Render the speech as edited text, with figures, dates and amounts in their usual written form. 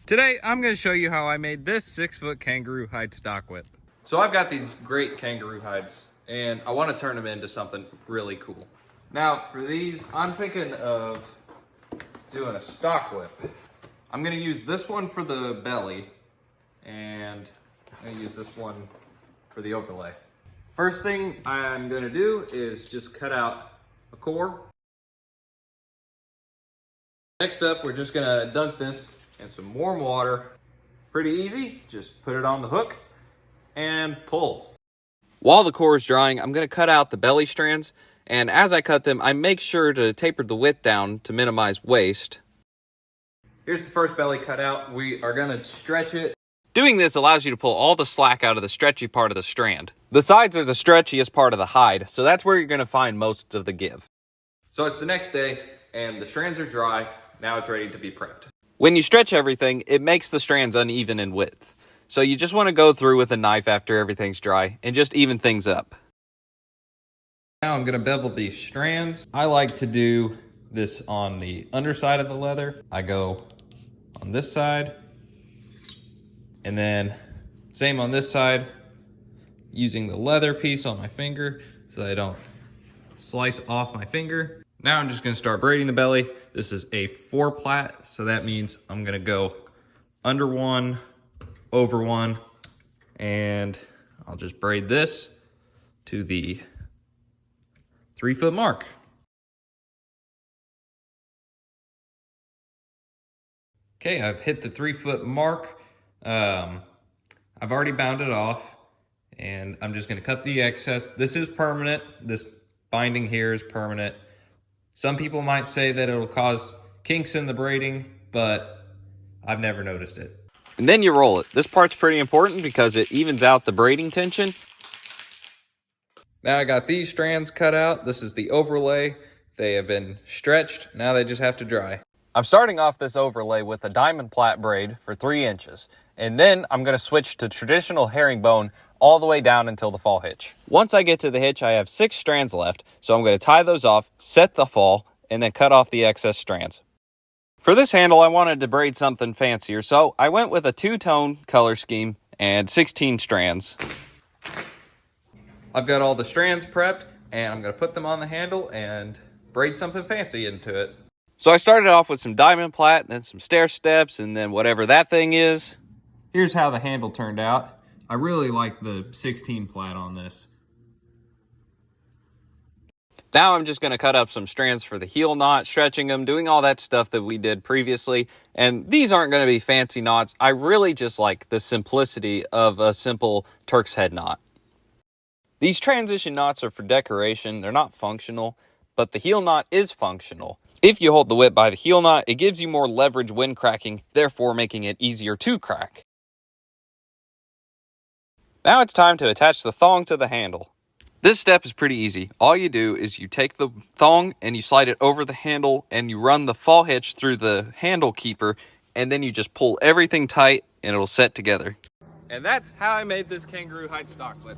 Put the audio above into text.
Today, I'm going to show you how I made this 6-foot kangaroo hide stock whip. So I've got these great kangaroo hides, and I want to turn them into something really cool. Now, for these, I'm thinking of doing a stock whip. I'm going to use this one for the belly, and I'm going to use this one for the overlay. First thing I'm going to do is just cut out a core. Next up, we're just going to dunk this in some warm water. Pretty easy, just put it on the hook and pull. While the core is drying, I'm going to cut out the belly strands, and as I cut them, I make sure to taper the width down to minimize waste. Here's the first belly cut out. We are going to stretch it. Doing this allows you to pull all the slack out of the stretchy part of the strand. The sides are the stretchiest part of the hide, so that's where you're going to find most of the give. So it's the next day, and the strands are dry. Now it's ready to be prepped. When you stretch everything, it makes the strands uneven in width. So you just want to go through with a knife after everything's dry and just even things up. Now I'm going to bevel these strands. I like to do this on the underside of the leather. I go on this side, and then same on this side, using the leather piece on my finger so I don't slice off my finger. Now I'm just going to start braiding the belly. This is a 4-plait, so that means I'm going to go under one, over one, and I'll just braid this to the 3-foot mark. Okay, I've hit the 3-foot mark. I've already bound it off, and I'm just going to cut the excess. This is permanent. This binding here is permanent. Some people might say that it'll cause kinks in the braiding, but I've never noticed it. And then you roll it. This part's pretty important because it evens out the braiding tension. Now I got these strands cut out. This is the overlay. They have been stretched. Now they just have to dry. I'm starting off this overlay with a diamond plait braid for 3 inches. And then I'm going to switch to traditional herringbone all the way down until the fall hitch. Once I get to the hitch, I have 6 strands left, so I'm going to tie those off, set the fall, and then cut off the excess strands. For this handle, I wanted to braid something fancier, so I went with a 2-tone color scheme and 16 strands. I've got all the strands prepped, and I'm going to put them on the handle and braid something fancy into it. So I started off with some diamond plait, then some stair steps, and then whatever that thing is. Here's how the handle turned out. I really like the 16 plait on this. Now I'm just going to cut up some strands for the heel knot, stretching them, doing all that stuff that we did previously. And these aren't going to be fancy knots. I really just like the simplicity of a simple Turk's head knot. These transition knots are for decoration. They're not functional, but the heel knot is functional. If you hold the whip by the heel knot, it gives you more leverage when cracking, therefore making it easier to crack. Now it's time to attach the thong to the handle. This step is pretty easy. All you do is you take the thong and you slide it over the handle and you run the fall hitch through the handle keeper, and then you just pull everything tight and it'll set together. And that's how I made this kangaroo hide stock whip.